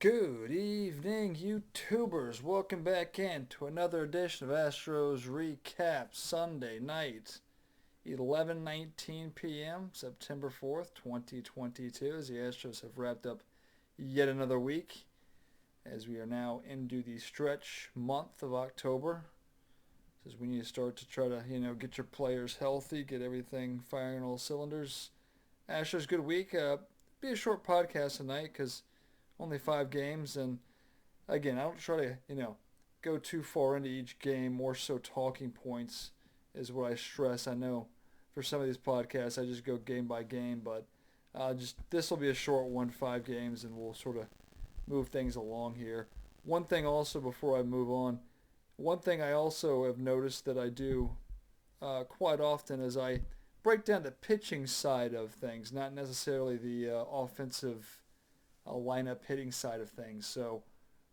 Good evening, YouTubers. Welcome back in to another edition of Astros Recap Sunday night, 11:19 p.m., September 4th, 2022, as the Astros have wrapped up yet another week, as we are now into the stretch month of October. Says we need to start to try to, get your players healthy, get everything firing on all cylinders. Astros, good week. Be a short podcast tonight because only 5 games, and again, I don't try to go too far into each game. More so, talking points is what I stress. I know for some of these podcasts, I just go game by game, but just this will be a short one, 5 games, and we'll sort of move things along here. One thing also before I move on, one thing I also have noticed that I do quite often is I break down the pitching side of things, not necessarily the offensive lineup hitting side of things. So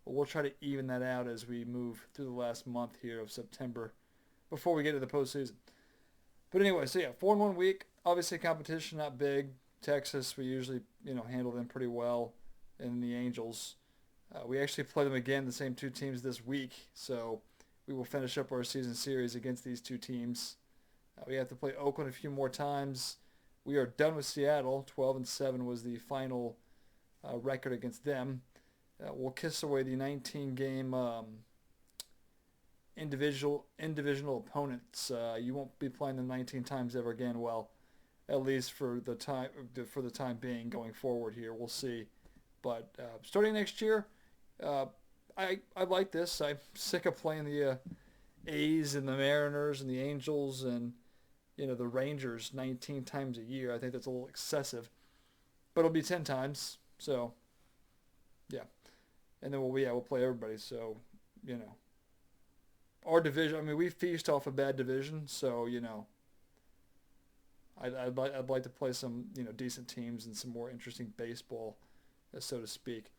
we'll try to even that out as we move through the last month here of September before we get to the postseason. But anyway, so yeah, 4-1 week. Obviously, competition not big. Texas, we usually handle them pretty well, and the Angels. We actually play them again, the same two teams this week. So we will finish up our season series against these two teams. We have to play Oakland a few more times. We are done with Seattle. 12-7 was the final record against them. We'll kiss away the 19-game individual opponents. You won't be playing them 19 times ever again. Well, at least for the time being, going forward here, we'll see. But starting next year, I like this. I'm sick of playing the A's and the Mariners and the Angels and the Rangers 19 times a year. I think that's a little excessive, but it'll be 10 times. So, yeah, and then we'll play everybody. So, our division. I mean, we feast off a bad division. So, I'd like to play some decent teams and some more interesting baseball, so to speak,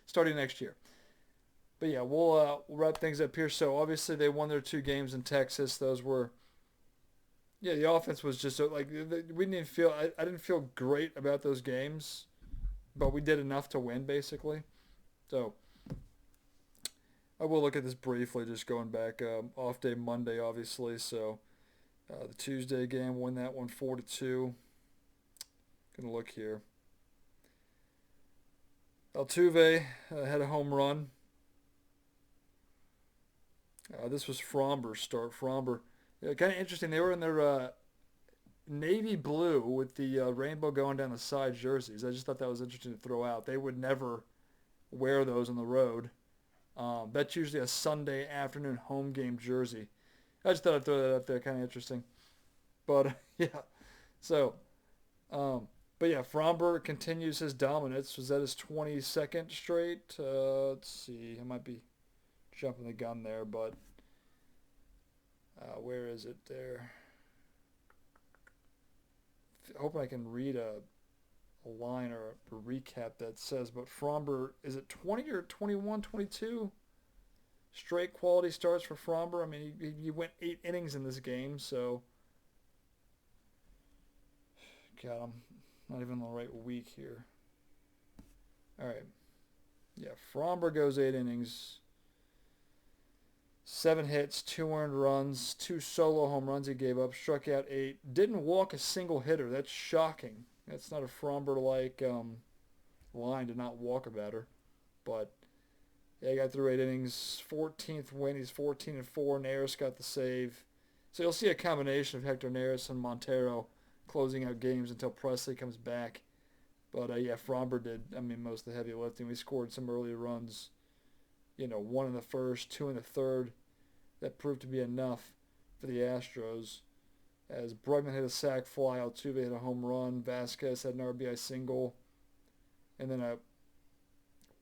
starting next year. But yeah, we'll wrap things up here. So obviously they won their 2 games in Texas. Those were, yeah, the offense was just like we didn't feel. I didn't feel great about those games, but we did enough to win basically. So I will look at this briefly, just going back. Off day Monday, obviously. So the Tuesday game, won that one 4-2. Gonna look here. Altuve had a home run. This was Fromber's start. Fromber, kind of interesting. They were in their navy blue with the rainbow going down the side jerseys. I just thought that was interesting to throw out. They would never wear those on the road. That's usually a Sunday afternoon home game jersey. I just thought I'd throw that out there. Kind of interesting. But yeah, so but yeah, Fromber continues his dominance. Was that his 22nd straight? Let's see. I might be jumping the gun there, but where is it there? Hoping I can read a line or a recap that says, but Fromber, is it 20 or 21, 22 straight quality starts for Fromber? I mean, he went 8 innings in this game, so God, I'm not even on the right week here. All right. Yeah, Fromber goes 8 innings, 7 hits, 2 earned runs, 2 solo home runs he gave up, struck out 8, didn't walk a single hitter. That's shocking. That's not a Fromber-like line to not walk a batter. But yeah, he got through 8 innings, 14th win. He's 14-4. Neris got the save. So you'll see a combination of Hector Neris and Montero closing out games until Presley comes back. But yeah, Fromber did, most of the heavy lifting. We scored some early runs. 1 in the first, 2 in the third. That proved to be enough for the Astros. As Bregman hit a sac fly, Altuve hit a home run, Vasquez had an RBI single, and then a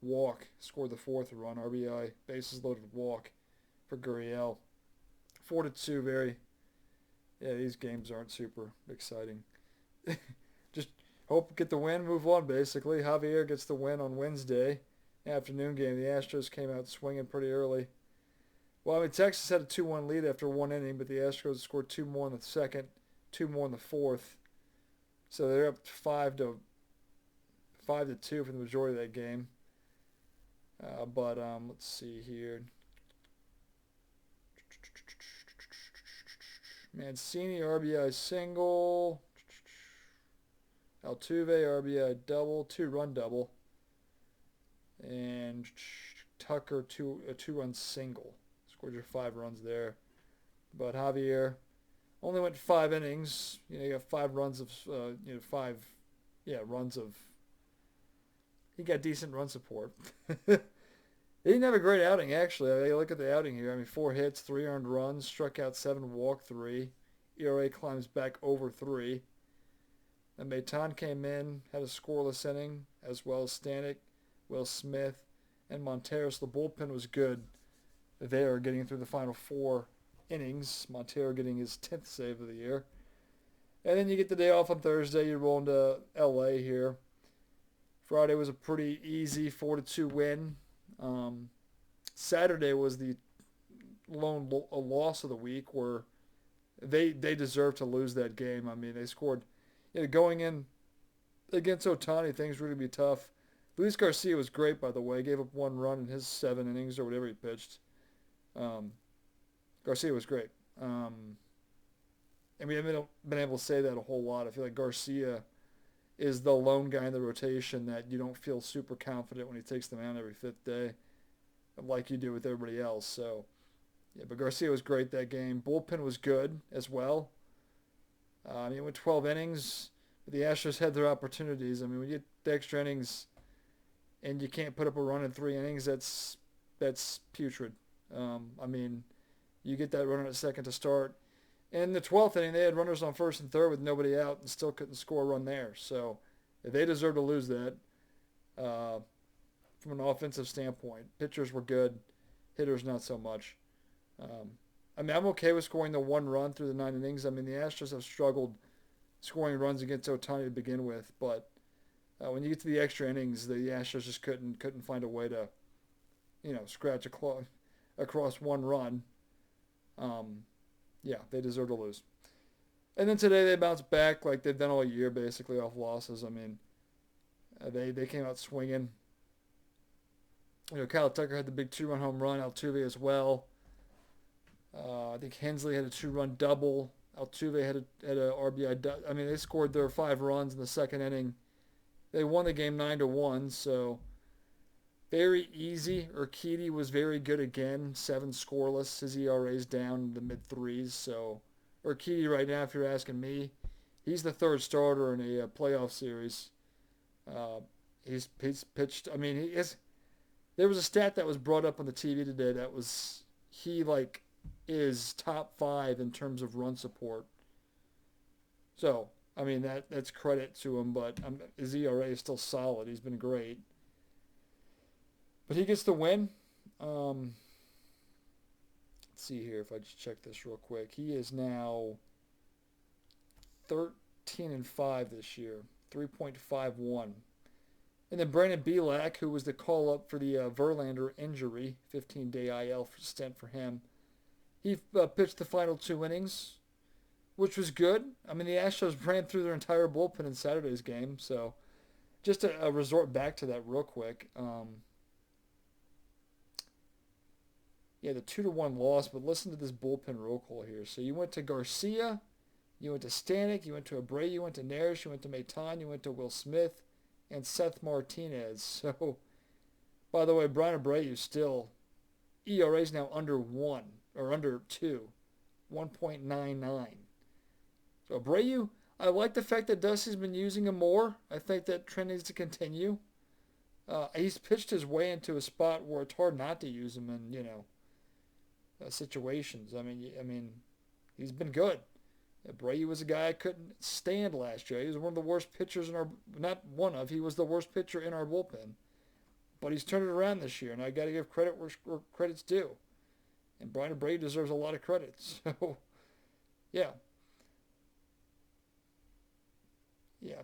walk, scored the 4th run, RBI, bases loaded walk for Gurriel. 4-2, yeah, these games aren't super exciting. Just hope get the win, move on basically. Javier gets the win on Wednesday. Afternoon game, the Astros came out swinging pretty early. Well, Texas had a 2-1 lead after 1 inning, but the Astros scored 2 more in the second, 2 more in the fourth. So they're up 5-2 for the majority of that game. But let's see here. Mancini RBI single. Altuve RBI double, 2-run double, and Tucker a 2-run single. Scored your 5 runs there. But Javier only went 5 innings. You got 5 runs of 5 runs of. He got decent run support. He didn't have a great outing, actually. I look at the outing here. 4 hits, 3 earned runs, struck out 7, walked 3. ERA climbs back over 3. And Maton came in, had a scoreless inning, as well as Stanek, Will Smith, and Montero. So the bullpen was good there, getting through the final 4 innings. Montero getting his 10th save of the year. And then you get the day off on Thursday. You roll into L.A. here. Friday was a pretty easy 4-2 win. Saturday was the lone loss of the week, where they deserved to lose that game. They scored. Going in against Ohtani, things were going to be tough. Luis Garcia was great, by the way. Gave up 1 run in his 7 innings or whatever he pitched. Garcia was great. And we haven't been able to say that a whole lot. I feel like Garcia is the lone guy in the rotation that you don't feel super confident when he takes the mound every 5th day, like you do with everybody else. So, but Garcia was great that game. Bullpen was good as well. He went 12 innings, but the Astros had their opportunities. When you get the extra innings and you can't put up a run in 3 innings, that's putrid. You get that runner at second to start. In the 12th inning, they had runners on first and third with nobody out and still couldn't score a run there. So they deserve to lose that from an offensive standpoint. Pitchers were good. Hitters not so much. I'm okay with scoring the 1 run through the 9 innings. The Astros have struggled scoring runs against Ohtani to begin with. But when you get to the extra innings, the Astros just couldn't find a way to, scratch a claw across 1 run. They deserve to lose. And then today they bounced back like they've done all year, basically, off losses. They came out swinging. Kyle Tucker had the big 2-run home run. Altuve as well. I think Hensley had a 2-run double. Altuve had a RBI. They scored their 5 runs in the 2nd inning. They won the game 9-1. So very easy. Urquidy was very good again. 7 scoreless. His ERA's down in the mid-3s. So Urquidy right now, if you're asking me, he's the 3rd starter in a playoff series. He's pitched. There was a stat that was brought up on the TV today that was he is top 5 in terms of run support. So that's credit to him, but his ERA is still solid. He's been great. But he gets the win. Let's see here if I just check this real quick. He is now 13-5 this year, 3.51. And then Brandon Bielak, who was the call-up for the Verlander injury, 15-day IL stint for him, he pitched the final 2 innings, which was good. The Astros ran through their entire bullpen in Saturday's game, so just a resort back to that real quick. The 2-1 loss, but listen to this bullpen roll call here. So you went to Garcia, you went to Stanek, you went to Abreu, you went to Neris, you went to Maton, you went to Will Smith, and Seth Martinez. So, by the way, Brian Abreu still, ERA's now under 1, or under 2, 1.99. So Abreu, I like the fact that Dusty's been using him more. I think that trend needs to continue. He's pitched his way into a spot where it's hard not to use him in, situations. He's been good. Abreu was a guy I couldn't stand last year. He was one of the worst pitchers he was the worst pitcher in our bullpen. But he's turned it around this year, and I got to give credit where credit's due. And Brian Abreu deserves a lot of credit. So, yeah.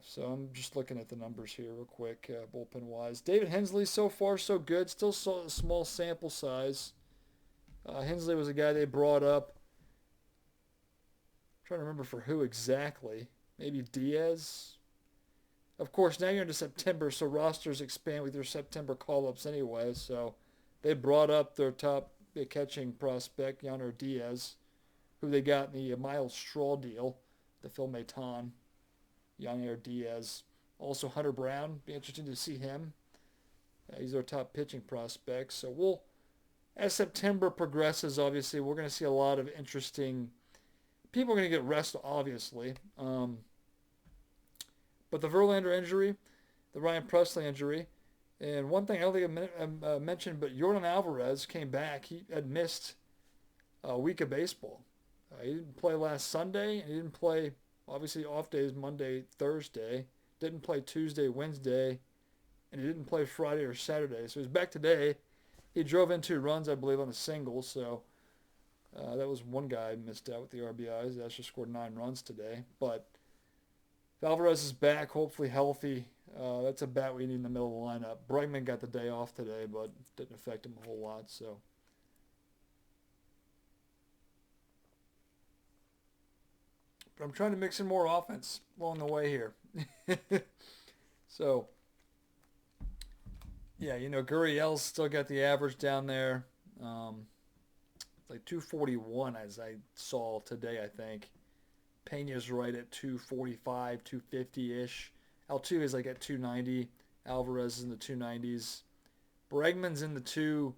So I'm just looking at the numbers here real quick, bullpen-wise. David Hensley, so far so good. Still a small sample size. Hensley was a guy they brought up. I'm trying to remember for who exactly. Maybe Diaz. Of course, now you're into September, so rosters expand with your September call-ups anyway. So they brought up their top catching prospect, Yanner Diaz, who they got in the Miles Straw deal, the Phil Maton, Yanner Diaz. Also Hunter Brown, be interesting to see him. He's our top pitching prospect. So as September progresses, obviously, we're going to see a lot of interesting. People are going to get rest, obviously. But the Verlander injury, the Ryan Presley injury, and one thing I don't think I mentioned, but Yordan Alvarez came back. He had missed a week of baseball. He didn't play last Sunday, and he didn't play, obviously, off days Monday, Thursday. Didn't play Tuesday, Wednesday, and he didn't play Friday or Saturday. So he's back today. He drove in 2 runs, I believe, on a single. So that was one guy missed out with the RBIs. He actually scored 9 runs today. But Alvarez is back, hopefully healthy. That's a bat we need in the middle of the lineup. Bregman got the day off today, but didn't affect him a whole lot. So, but I'm trying to mix in more offense along the way here. So, yeah, Gurriel's still got the average down there. Like 241 as I saw today, I think. Pena's right at 245, 250-ish. Altuve's like at 290. Alvarez is in the 290s. Bregman's in the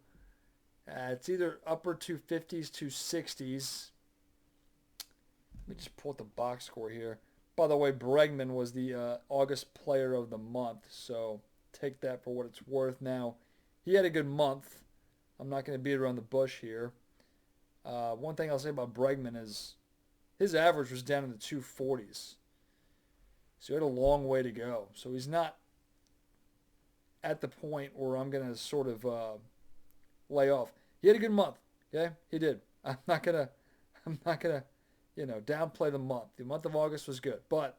it's either upper 250s, 260s. Let me just pull up the box score here. By the way, Bregman was the August Player of the Month, so take that for what it's worth. Now, he had a good month. I'm not going to beat around the bush here. One thing I'll say about Bregman is his average was down in the 240s. So he had a long way to go. So he's not at the point where I'm going to sort of lay off. He had a good month. Okay? He did. I'm not going to downplay the month. The month of August was good. But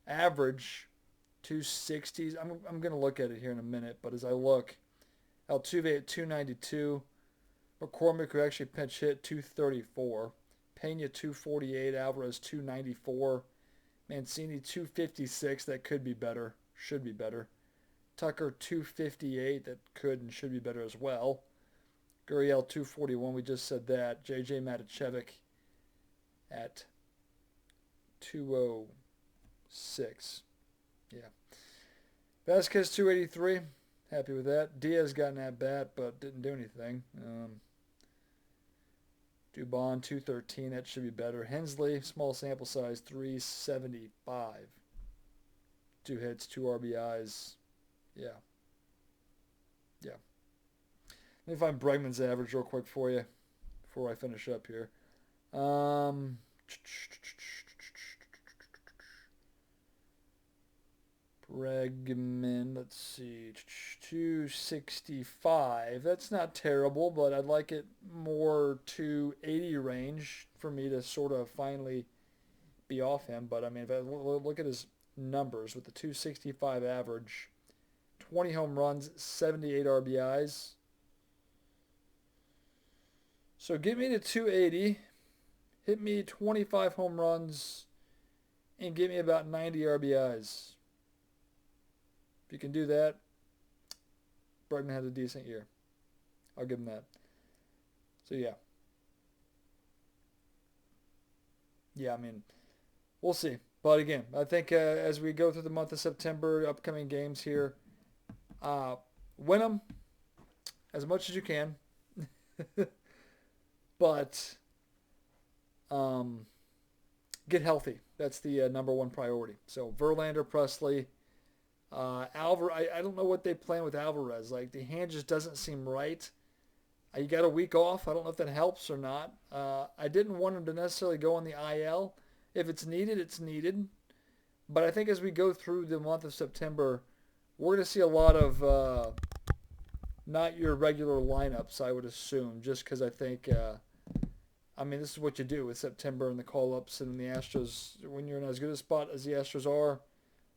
average 260s. I'm going to look at it here in a minute. But as I look, Altuve at 292. McCormick, who actually pinch hit, 234. Pena, 248. Alvarez, 294. Mancini, 256. That could be better. Should be better. Tucker, 258. That could and should be better as well. Gurriel, 241. We just said that. J.J. Maticevic at 206. Yeah. Vasquez, 283. Happy with that. Diaz got an at-bat, but didn't do anything. Dubon, 213. That should be better. Hensley, small sample size, 375. 2 hits, 2 RBIs. Yeah. Yeah. Let me find Bregman's average real quick for you before I finish up here. Bregman, let's see, 265. That's not terrible, but I'd like it more 280 range for me to sort of finally be off him. But, I mean, if I look at his numbers with the 265 average, 20 home runs, 78 RBIs. So get me to 280, hit me 25 home runs, and give me about 90 RBIs. If you can do that, Bregman had a decent year. I'll give him that. So, yeah. Yeah, I mean, we'll see. But, again, I think as we go through the month of September, upcoming games here, win them as much as you can. But get healthy. That's the number one priority. So, Verlander, Presley, Alvarez, I don't know what they plan with Alvarez. Like, the hand just doesn't seem right. You got a week off. I don't know if that helps or not. I didn't want him to necessarily go on the IL. If it's needed, it's needed. But I think as we go through the month of September, we're going to see a lot of not your regular lineups, I would assume, just because I think, this is what you do with September and the call-ups and the Astros. When you're in as good a spot as the Astros are,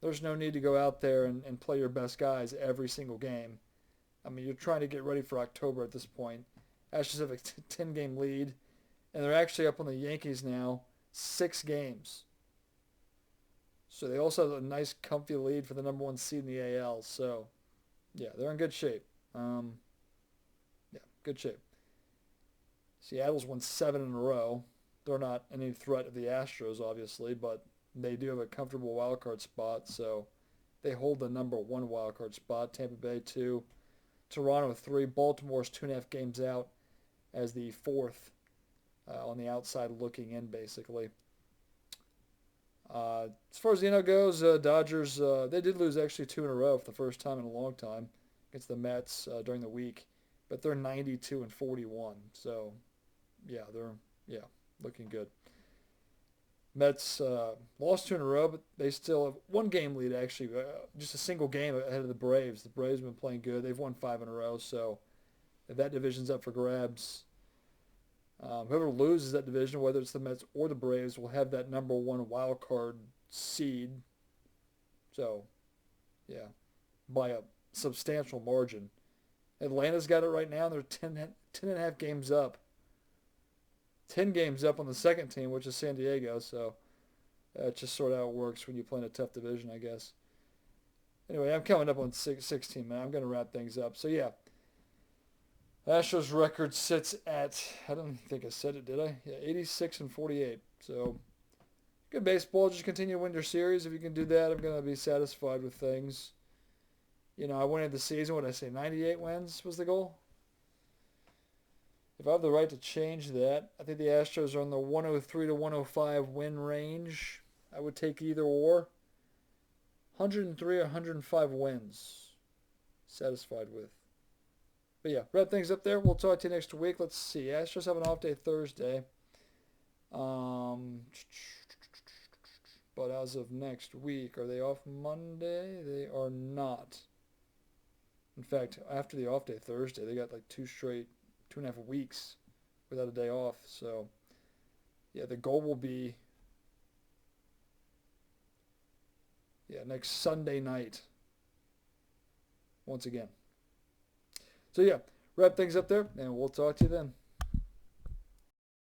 there's no need to go out there and play your best guys every single game. I mean, you're trying to get ready for October at this point. Astros have a 10-game lead, and they're actually up on the Yankees now, 6 games. So they also have a nice, comfy lead for the number one seed in the AL. So, yeah, they're in good shape. Yeah, good shape. Seattle's won 7 in a row. They're not any threat of the Astros, obviously, but they do have a comfortable wild card spot. So they hold the number one wild card spot. Tampa Bay 2, Toronto 3. Baltimore's 2.5 games out as the fourth on the outside looking in, basically. As far as the NL goes, Dodgers, they did lose actually 2 in a row for the first time in a long time against the Mets during the week, but they're 92 and 41. So, yeah, they're looking good. Mets lost 2 in a row, but they still have one game lead actually, just a single game ahead of the Braves. The Braves have been playing good. They've won 5 in a row, so that division's up for grabs. Whoever loses that division, whether it's the Mets or the Braves, will have that number one wild card seed. So, yeah, by a substantial margin. Atlanta's got it right now. They're 10 and a half games up. 10 games up on the second team, which is San Diego. So that's just sort of how it works when you play in a tough division, I guess. Anyway, I'm coming up on 16, man. I'm going to wrap things up. So, yeah. Astros record sits at, I don't think I said it, did I? Yeah, 86 and 48. So, good baseball. Just continue to win your series. If you can do that, I'm going to be satisfied with things. I went into the season, what did I say, 98 wins was the goal? If I have the right to change that, I think the Astros are in the 103 to 105 win range. I would take either or. 103 or 105 wins. Satisfied with. But yeah, wrap things up there. We'll talk to you next week. Let's see. Astros have an off day Thursday. But as of next week, are they off Monday? They are not. In fact, after the off day Thursday, they got like 2.5 weeks without a day off. So, yeah, the goal will be, next Sunday night. Once again. So, yeah, wrap things up there, and we'll talk to you then.